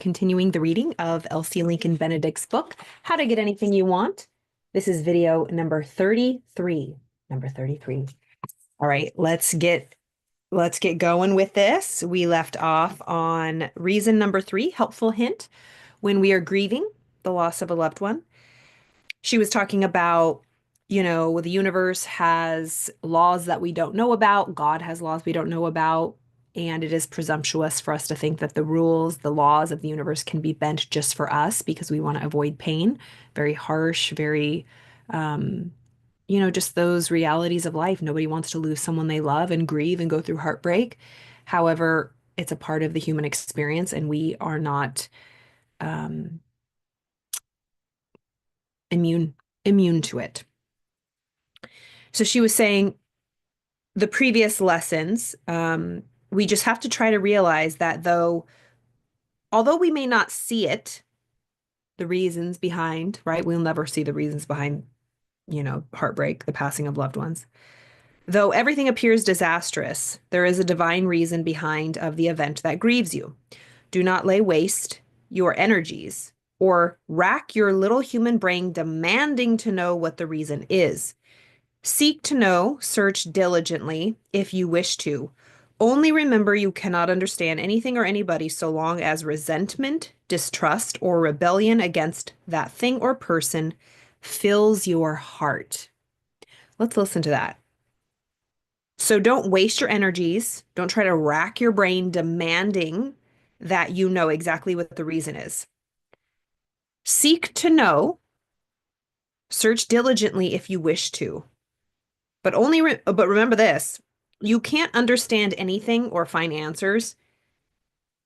continuing the reading of Elsie Lincoln Benedict's book, How to Get Anything You Want. This is video number 33. Number 33. All right, let's get going with this. We left off on reason number 3, helpful hint, when we are grieving the loss of a loved one. She was talking about, the universe has laws that we don't know about. God has laws we don't know about. And it is presumptuous for us to think that the rules, the laws of the universe can be bent just for us because we want to avoid pain. Very harsh, very, just those realities of life. Nobody wants to lose someone they love and grieve and go through heartbreak. However, it's a part of the human experience, and we are not immune to it. So she was saying the previous lessons, we just have to try to realize that although we may not see it, the reasons behind, right? We'll never see the reasons behind, heartbreak, the passing of loved ones. Though everything appears disastrous, there is a divine reason behind of the event that grieves you. Do not lay waste your energies or rack your little human brain demanding to know what the reason is. Seek to know, search diligently if you wish to. Only remember you cannot understand anything or anybody so long as resentment, distrust, or rebellion against that thing or person fills your heart. Let's listen to that. So don't waste your energies. Don't try to rack your brain demanding that you know exactly what the reason is. Seek to know, search diligently if you wish to. But remember this, you can't understand anything or find answers.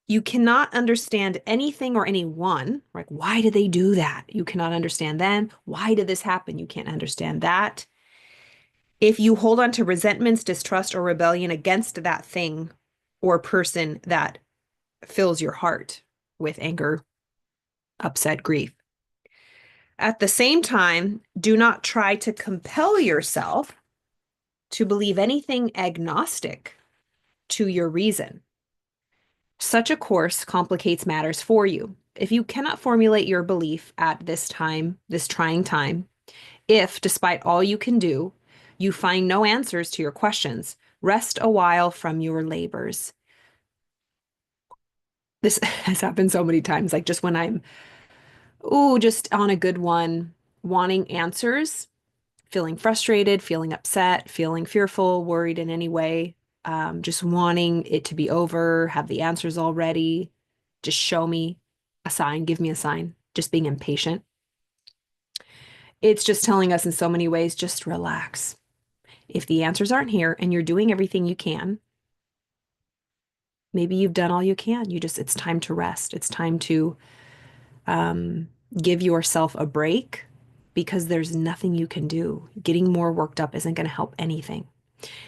You cannot understand anything or anyone. Like, why did they do that? You cannot understand them. Why did this happen? You can't understand that. If you hold on to resentments, distrust, or rebellion against that thing or person that fills your heart with anger, upset, grief. At the same time, do not try to compel yourself to believe anything agnostic to your reason. Such a course complicates matters for you. If you cannot formulate your belief at this time, this trying time, if, despite all you can do, you find no answers to your questions, rest a while from your labors. This has happened so many times, like just when I'm, just on a good one, wanting answers, feeling frustrated, feeling upset, feeling fearful, worried in any way, just wanting it to be over, have the answers already, just show me a sign, give me a sign, just being impatient. It's just telling us in so many ways, just relax. If the answers aren't here and you're doing everything you can, maybe you've done all you can. It's time to rest. It's time to give yourself a break because there's nothing you can do. Getting more worked up isn't going to help anything.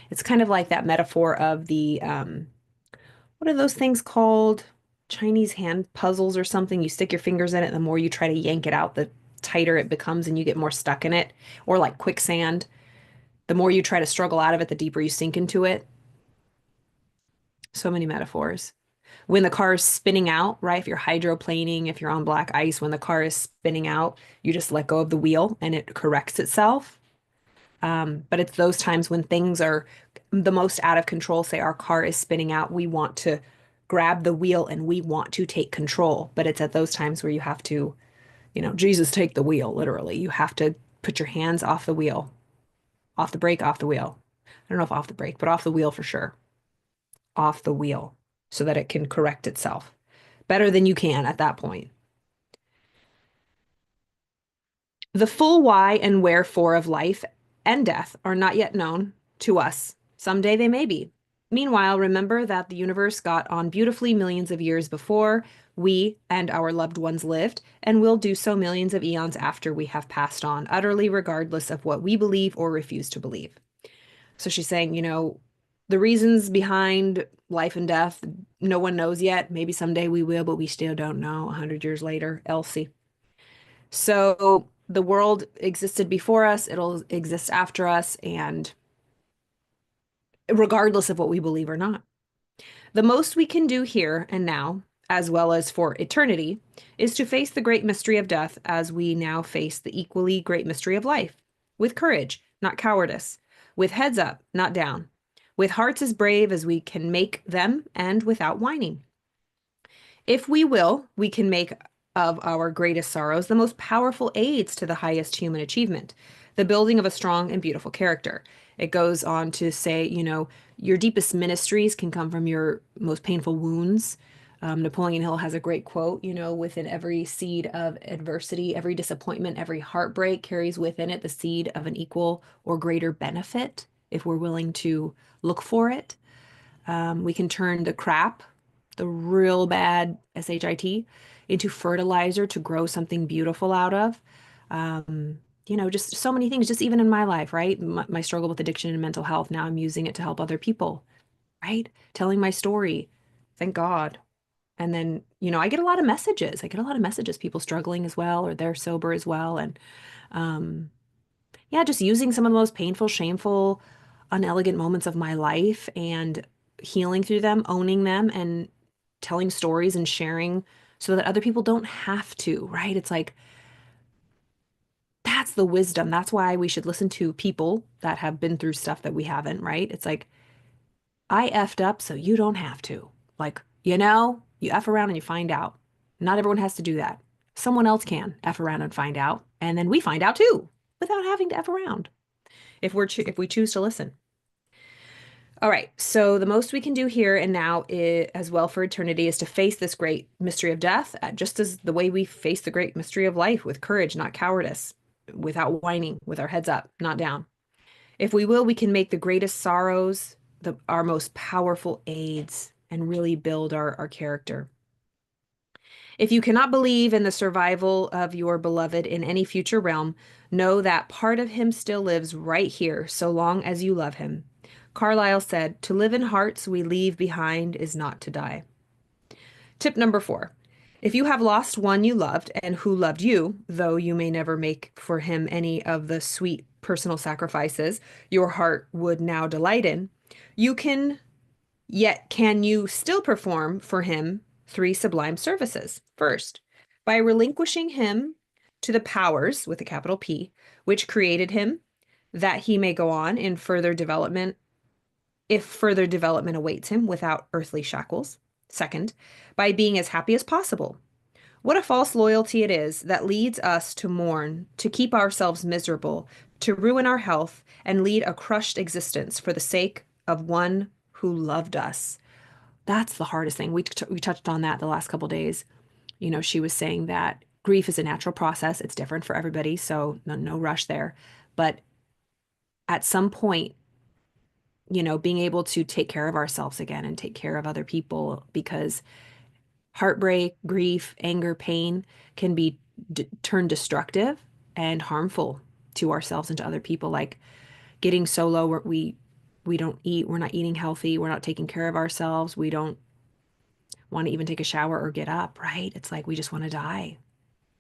It's kind of like that metaphor of the, what are those things called? Chinese hand puzzles or something. You stick your fingers in it, and the more you try to yank it out, the tighter it becomes and you get more stuck in it. Or like quicksand. The more you try to struggle out of it, the deeper you sink into it. So many metaphors. When the car is spinning out, right? If you're hydroplaning, if you're on black ice, when the car is spinning out, you just let go of the wheel and it corrects itself. But it's those times when things are the most out of control. Say our car is spinning out, we want to grab the wheel and we want to take control. But it's at those times where you have to, Jesus, take the wheel, literally. You have to put your hands off the wheel, off the brake, off the wheel. I don't know if off the brake, but off the wheel for sure. Off the wheel so that it can correct itself better than you can at that point. The full why and wherefore of life and death are not yet known to us. Someday they may be. Meanwhile, remember that the universe got on beautifully millions of years before we and our loved ones lived, and will do so millions of eons after we have passed on, utterly regardless of what we believe or refuse to believe. So she's saying, the reasons behind life and death, no one knows yet. Maybe someday we will, but we still don't know 100 years later. Elsie. So the world existed before us, it'll exist after us, and regardless of what we believe or not. The most we can do here and now, as well as for eternity, is to face the great mystery of death as we now face the equally great mystery of life, with courage, not cowardice, with heads up, not down, with hearts as brave as we can make them, and without whining. If we will, we can make of our greatest sorrows the most powerful aids to the highest human achievement, the building of a strong and beautiful character. It goes on to say, your deepest ministries can come from your most painful wounds. Napoleon Hill has a great quote, within every seed of adversity, every disappointment, every heartbreak carries within it the seed of an equal or greater benefit if we're willing to look for it. We can turn the crap, the real bad SHIT, into fertilizer to grow something beautiful out of. Just so many things, just even in my life, right? My struggle with addiction and mental health. Now I'm using it to help other people, right? Telling my story. Thank God. And then, I get a lot of messages. I get a lot of messages, people struggling as well, or they're sober as well. And um, yeah, just using some of the most painful, shameful, unelegant moments of my life and healing through them, owning them, and telling stories and sharing so that other people don't have to, right? It's like, that's the wisdom. That's why we should listen to people that have been through stuff that we haven't, right? It's like, I effed up so you don't have to. Like, you F around and you find out. Not everyone has to do that. Someone else can F around and find out. And then we find out too, without having to F around if we choose to listen. All right, so the most we can do here and now as well for eternity is to face this great mystery of death, just as the way we face the great mystery of life, with courage, not cowardice, without whining, with our heads up, not down. If we will, we can make the greatest sorrows our most powerful aids and really build our character. If you cannot believe in the survival of your beloved in any future realm, know that part of him still lives right here, so long as you love him. Carlyle said, "To live in hearts we leave behind is not to die." Tip number 4. If you have lost one you loved and who loved you, though you may never make for him any of the sweet personal sacrifices your heart would now delight in, can you still perform for him 3 sublime services? First, by relinquishing him to the powers, with a capital P, which created him, that he may go on in further development, if further development awaits him without earthly shackles. Second, by being as happy as possible. What a false loyalty it is that leads us to mourn, to keep ourselves miserable, to ruin our health, and lead a crushed existence for the sake of one who loved us. That's the hardest thing. We touched on that the last couple of days. She was saying that grief is a natural process. It's different for everybody, so no rush there. But at some point, being able to take care of ourselves again and take care of other people, because heartbreak, grief, anger, pain can be turned destructive and harmful to ourselves and to other people. Like getting so low where we don't eat, we're not eating healthy, we're not taking care of ourselves, we don't want to even take a shower or get up, right? It's like we just want to die.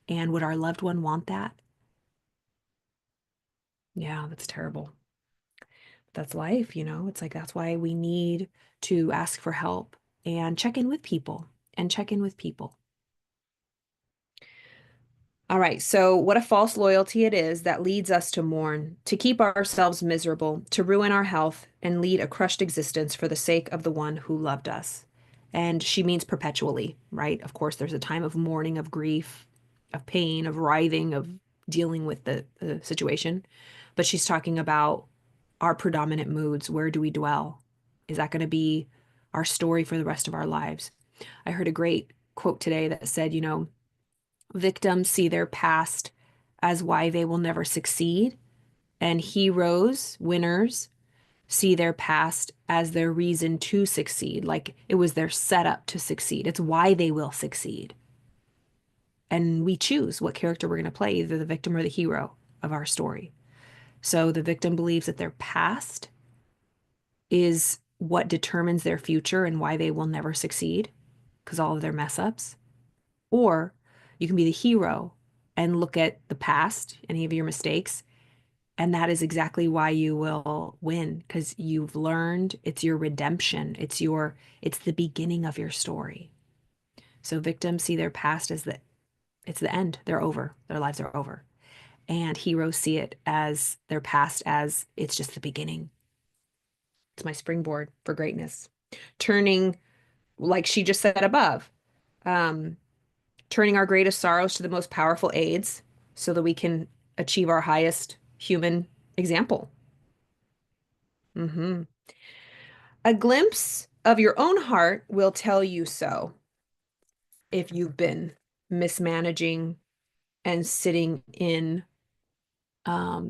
And would our loved one want that? Yeah, that's terrible. That's life, It's like that's why we need to ask for help and check in with people and check in with people. All right, so what a false loyalty it is that leads us to mourn, to keep ourselves miserable, to ruin our health, and lead a crushed existence for the sake of the one who loved us. And she means perpetually, right? Of course, there's a time of mourning, of grief, of pain, of writhing, of dealing with the situation. But she's talking about our predominant moods. Where do we dwell? Is that going to be our story for the rest of our lives? I heard a great quote today that said, victims see their past as why they will never succeed, and heroes, winners, see their past as their reason to succeed. Like it was their setup to succeed. It's why they will succeed. And we choose what character we're going to play, either the victim or the hero of our story. So the victim believes that their past is what determines their future and why they will never succeed because all of their mess ups. Or you can be the hero and look at the past, any of your mistakes, and that is exactly why you will win, because you've learned. It's your redemption. It's the beginning of your story. So victims see their past as it's the end. They're over. Their lives are over. And heroes see it as their past as it's just the beginning. It's my springboard for greatness. Turning, like she just said above, um, turning our greatest sorrows to the most powerful aids so that we can achieve our highest human example. Hmm. A glimpse of your own heart will tell you so if you've been mismanaging and sitting in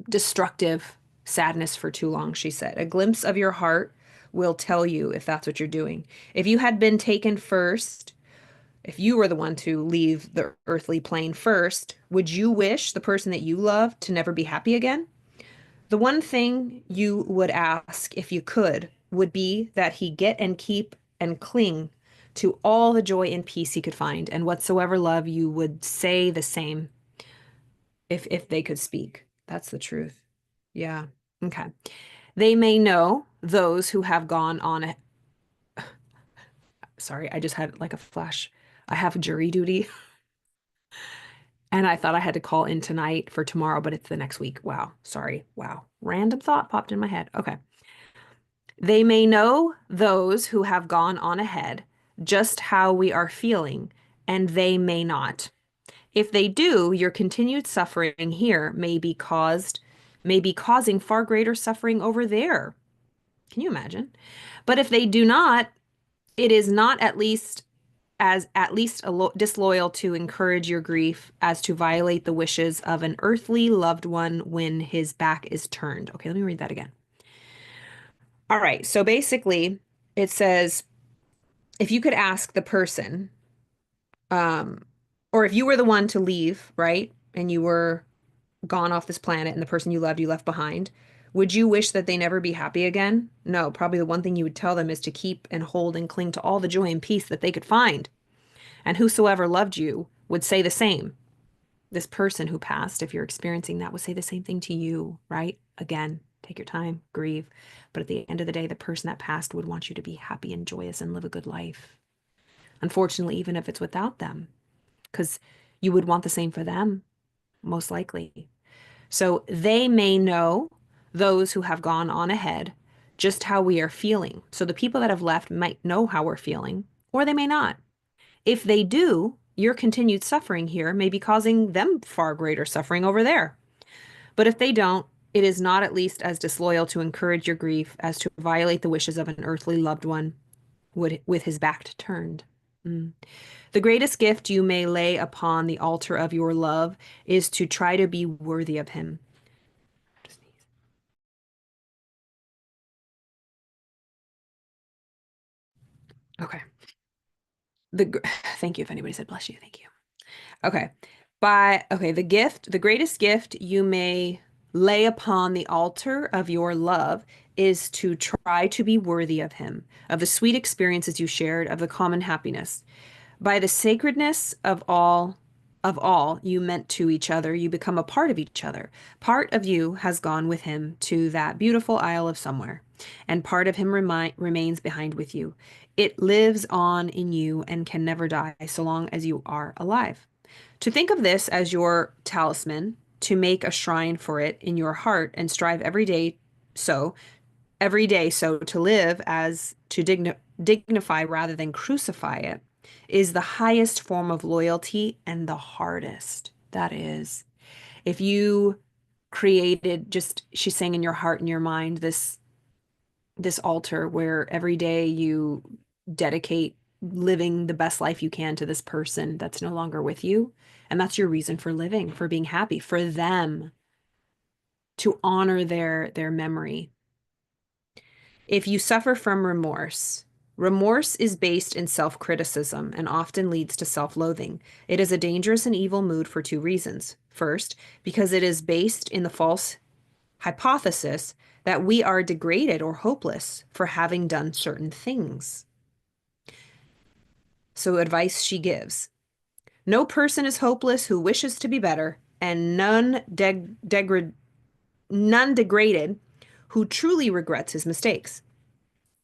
destructive sadness for too long, she said. A glimpse of your heart will tell you if that's what you're doing. If you had been taken first, if you were the one to leave the earthly plane first, would you wish the person that you love to never be happy again? The one thing you would ask if you could would be that he get and keep and cling to all the joy and peace he could find, and whatsoever love you would say the same if they could speak. That's the truth. Yeah. Okay. They may know those who have gone on a sorry, I just had like a flash. I have jury duty and I thought I had to call in tonight for tomorrow, but it's the next week. Wow. Sorry. Wow. Random thought popped in my head. Okay. They may know those who have gone on ahead just how we are feeling, and they may not. If they do, your continued suffering here may be causing far greater suffering over there. Can you imagine? But if they do not, it is not at least disloyal to encourage your grief as to violate the wishes of an earthly loved one when his back is turned. Okay, let me read that again. All right, so basically it says if you could ask the person, um, or if you were the one to leave, right, and you were gone off this planet and the person you loved you left behind, would you wish that they never be happy again? No, probably the one thing you would tell them is to keep and hold and cling to all the joy and peace that they could find. And whosoever loved you would say the same. This person who passed, if you're experiencing that, would say the same thing to you, right? Again, take your time, grieve. But at the end of the day, the person that passed would want you to be happy and joyous and live a good life. Unfortunately, even if it's without them, because you would want the same for them, most likely. So they may know, those who have gone on ahead, just how we are feeling. So the people that have left might know how we're feeling, or they may not. If they do, your continued suffering here may be causing them far greater suffering over there. But if they don't, it is not at least as disloyal to encourage your grief as to violate the wishes of an earthly loved one with his back turned. Mm. The greatest gift you may lay upon the altar of your love is to try to be worthy of him. Okay. The thank you if anybody said bless you. Thank you. Okay. The greatest gift you may lay upon the altar of your love is to try to be worthy of him, of the sweet experiences you shared, of the common happiness. By the sacredness of all you meant to each other, you become a part of each other. Part of you has gone with him to that beautiful isle of somewhere, and part of him remains behind with you. It lives on in you and can never die so long as you are alive. To think of this as your talisman, to make a shrine for it in your heart and strive so every day to live as to dignify rather than crucify it is the highest form of loyalty and the hardest. That is, if you created just, she's saying in your heart and your mind, this altar where every day you dedicate living the best life you can to this person that's no longer with you. And that's your reason for living, for being happy, for them to honor their memory. If you suffer from remorse, remorse is based in self-criticism and often leads to self-loathing. It is a dangerous and evil mood for two reasons. First, because it is based in the false hypothesis that we are degraded or hopeless for having done certain things. So, advice she gives: no person is hopeless who wishes to be better, and none degraded who truly regrets his mistakes.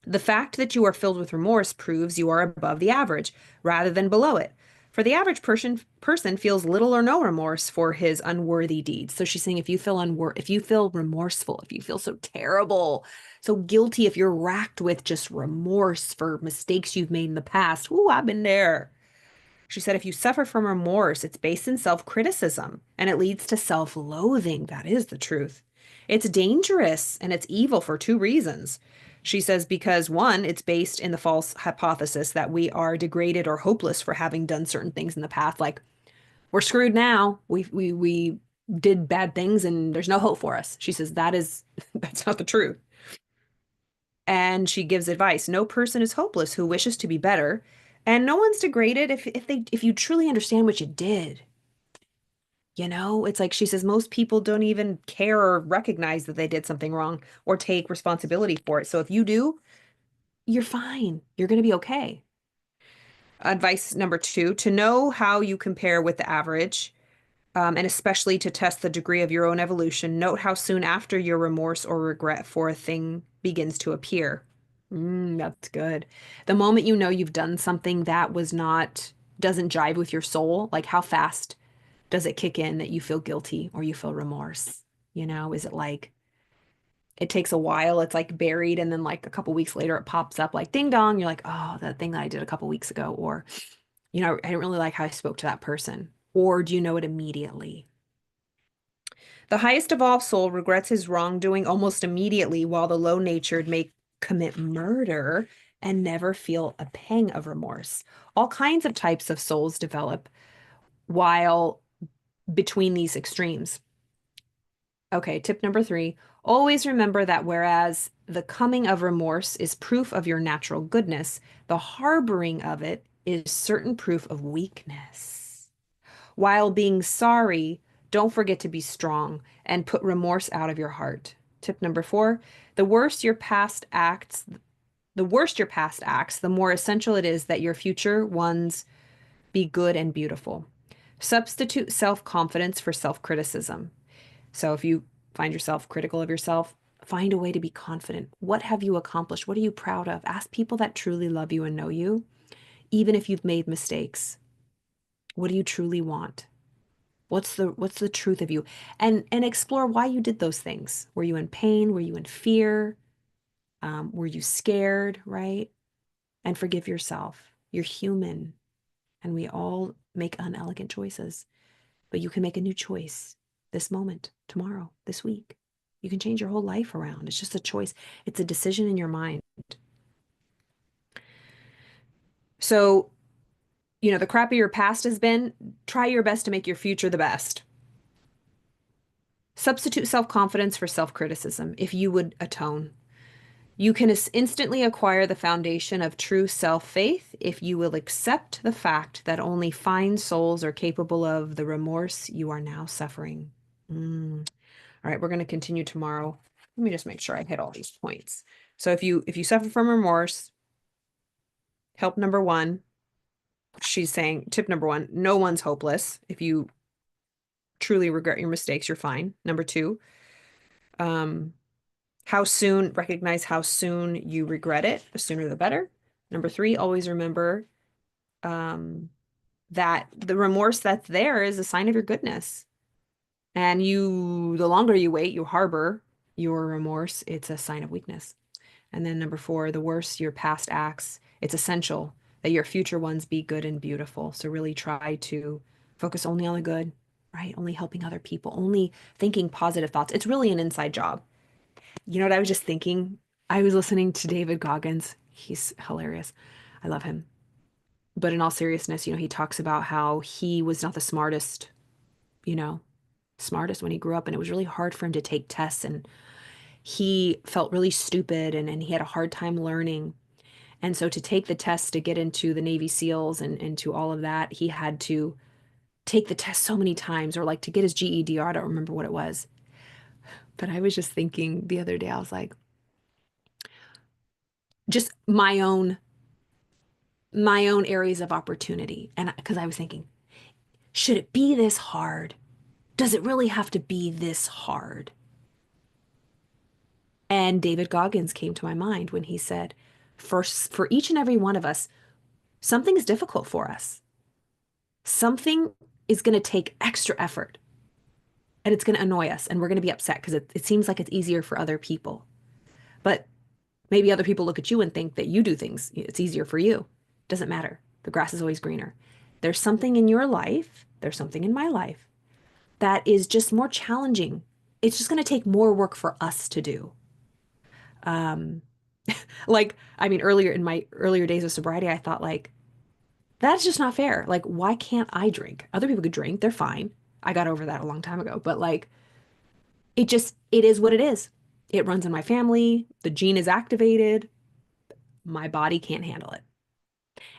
The fact that you are filled with remorse proves you are above the average rather than below it. For the average person feels little or no remorse for his unworthy deeds. So she's saying if you feel remorseful, if you feel so terrible, so guilty, if you're racked with just remorse for mistakes you've made in the past. Ooh, I've been there. She said if you suffer from remorse, it's based in self-criticism and it leads to self-loathing. That is the truth. It's dangerous and it's evil for two reasons. She says because one, it's based in the false hypothesis that we are degraded or hopeless for having done certain things in the past. Like we're screwed now. We did bad things and there's no hope for us. She says that's not the truth. And she gives advice. No person is hopeless who wishes to be better, and no one's degraded if you truly understand what you did. It's like she says most people don't even care or recognize that they did something wrong or take responsibility for it. So if you do, you're fine. You're going to be okay. Advice number two, to know how you compare with the average, and especially to test the degree of your own evolution, note how soon after your remorse or regret for a thing begins to appear. That's good. The moment you know you've done something that doesn't jive with your soul, like how fast does it kick in that you feel guilty or you feel remorse? Is it like it takes a while, it's like buried, and then like a couple weeks later it pops up like ding dong, you're like, oh, that thing that I did a couple weeks ago, or, I didn't really like how I spoke to that person. Or do you know it immediately? The highest evolved soul regrets his wrongdoing almost immediately, while the low-natured may commit murder and never feel a pang of remorse. All kinds of types of souls develop while between these extremes. Okay, tip number three, always remember that whereas the coming of remorse is proof of your natural goodness, the harboring of it is certain proof of weakness. While being sorry, don't forget to be strong and put remorse out of your heart. Tip number four, the worse your past acts, the more essential it is that your future ones be good and beautiful. Substitute self-confidence for self-criticism. So if you find yourself critical of yourself, find a way to be confident. What have you accomplished? What are you proud of? Ask people that truly love you and know you, even if you've made mistakes. What do you truly want? What's the truth of you? And explore why you did those things. Were you in pain? Were you in fear? Were you scared, right? And forgive yourself. You're human, and we all make unelegant choices. But you can make a new choice this moment, tomorrow, this week. You can change your whole life around. It's just a choice. It's a decision in your mind. So, the crappy your past has been, try your best to make your future the best. Substitute self-confidence for self-criticism if you would atone. You can instantly acquire the foundation of true self-faith if you will accept the fact that only fine souls are capable of the remorse you are now suffering. All right, we're going to continue tomorrow. Let me just make sure I hit all these points. So if you suffer from remorse, help number one, she's saying tip number one, no one's hopeless. If you truly regret your mistakes, you're fine. Number two, recognize how soon you regret it. The sooner the better. Number three, always remember that the remorse that's there is a sign of your goodness. And the longer you wait, you harbor your remorse, it's a sign of weakness. And then number four, the worse your past acts, it's essential that your future ones be good and beautiful. So really try to focus only on the good, right? Only helping other people, only thinking positive thoughts. It's really an inside job. You know what I was just thinking? I was listening to David Goggins. He's hilarious. I love him. But in all seriousness, he talks about how he was not the you know, smartest when he grew up, and it was really hard for him to take tests, and he felt really stupid, and he had a hard time learning. And so to take the test to get into the Navy SEALs and to all of that, he had to take the test so many times, or like to get his GED, or I don't remember what it was. But I was just thinking the other day, I was like, just my own areas of opportunity. And because I was thinking, should it be this hard? Does it really have to be this hard? And David Goggins came to my mind when he said, for each and every one of us, something is difficult for us. something is going to take extra effort and it's going to annoy us and we're going to be upset because it seems like it's easier for other people. But maybe other people look at you and think that you do things, it's easier for you. Doesn't matter. The grass is always greener. There's something in your life, there's something in my life that is just more challenging. It's just going to take more work for us to do. Um, like, I mean, earlier in my earlier days of sobriety, I thought like, that's just not fair. Like, why can't I drink? Other people could drink, they're fine. I got over that a long time ago, but like, it is what it is. It runs in my family. The gene is activated. My body can't handle it.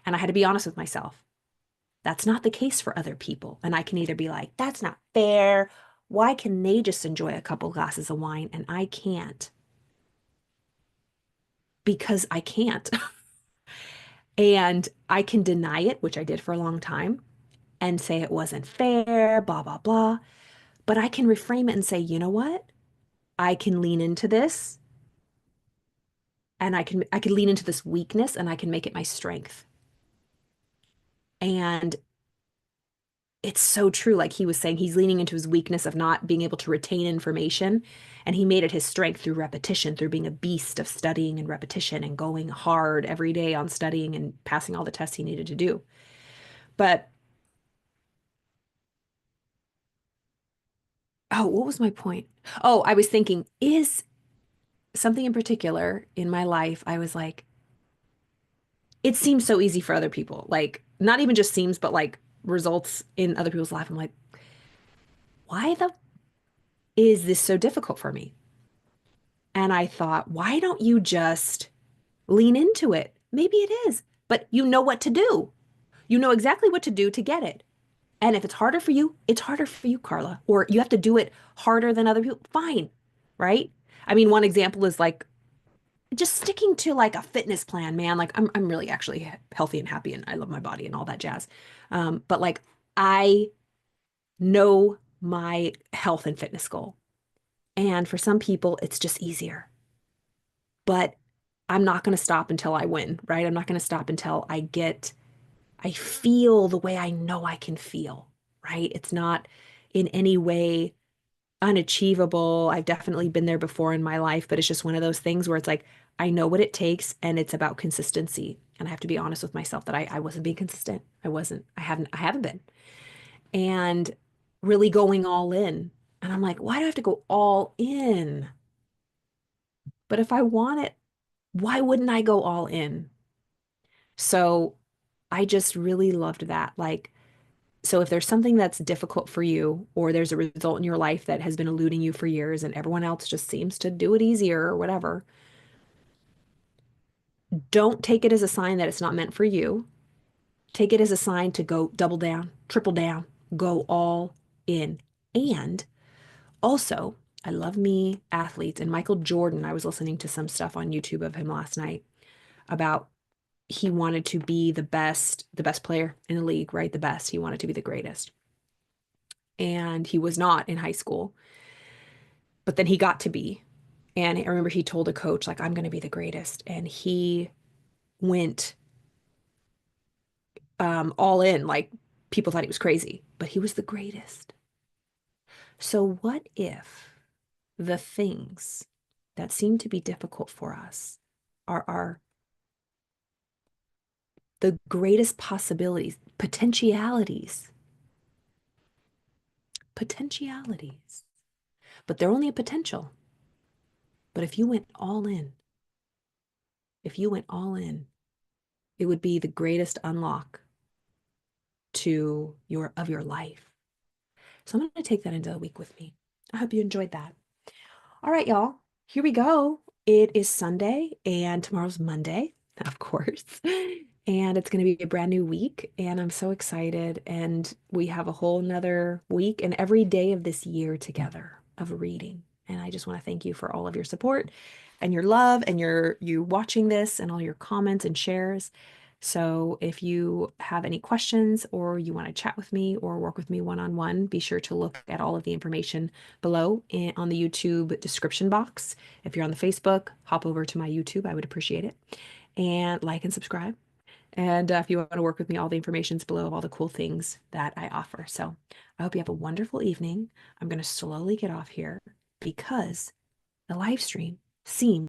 And I had to be honest with myself. That's not the case for other people. And I can either be like, that's not fair. Why can they just enjoy a couple glasses of wine and I can't? Because I can't. And I can deny it, which I did for a long time, and say it wasn't fair, blah, blah, blah. But I can reframe it and say, you know what? I can lean into this and I can lean into this weakness and I can make it my strength. And it's so true. Like he was saying, he's leaning into his weakness of not being able to retain information. And he made it his strength through repetition, through being a beast of studying and repetition and going hard every day on studying and passing all the tests he needed to do. But, oh, what was my point? Oh, I was thinking, is something in particular in my life, I was like, it seems so easy for other people. Like, not even just seems, but like results in other people's life. I'm like, why the is this so difficult for me? And I thought, why don't you just lean into it? Maybe it is, but you know what to do. You know exactly what to do to get it. And if it's harder for you, it's harder for you, Carla, or you have to do it harder than other people. Fine. Right? I mean, one example is like just sticking to like a fitness plan, man. Like I'm really actually healthy and happy and I love my body and all that jazz. But like I know my health and fitness goal. And for some people, it's just easier. But I'm not going to stop until I win, right? I'm not going to stop until I feel the way I know I can feel, right? It's not in any way unachievable. I've definitely been there before in my life, but it's just one of those things where it's like, I know what it takes and it's about consistency. And I have to be honest with myself that I wasn't being consistent. I haven't been. And really going all in. And I'm like, why do I have to go all in? But if I want it, why wouldn't I go all in? So I just really loved that. Like, so if there's something that's difficult for you, or there's a result in your life that has been eluding you for years and everyone else just seems to do it easier or whatever, don't take it as a sign that it's not meant for you. Take it as a sign to go double down, triple down, go all in. And also, I love me athletes and Michael Jordan. I was listening to some stuff on YouTube of him last night about he wanted to be the best player in the league, right? The best. He wanted to be the greatest. And he was not in high school, but then he got to be. And I remember he told a coach, like, I'm going to be the greatest. And he went all in, like, people thought he was crazy, but he was the greatest. So, what if the things that seem to be difficult for us are the greatest possibilities, potentialities, but they're only a potential. But if you went all in, it would be the greatest unlock to your life. So I'm going to take that into the week with me. I hope you enjoyed that. All right, y'all. Here we go. It is Sunday and tomorrow's Monday, of course. And it's going to be a brand new week. And I'm so excited. And we have a whole nother week and every day of this year together of reading. And I just want to thank you for all of your support and your love and you watching this and all your comments and shares. So if you have any questions or you want to chat with me or work with me one-on-one, be sure to look at all of the information below on the YouTube description box. If you're on the Facebook, hop over to my YouTube. I would appreciate it. And like and subscribe. And if you want to work with me, all the information's below of all the cool things that I offer. So I hope you have a wonderful evening. I'm going to slowly get off here because the live stream seems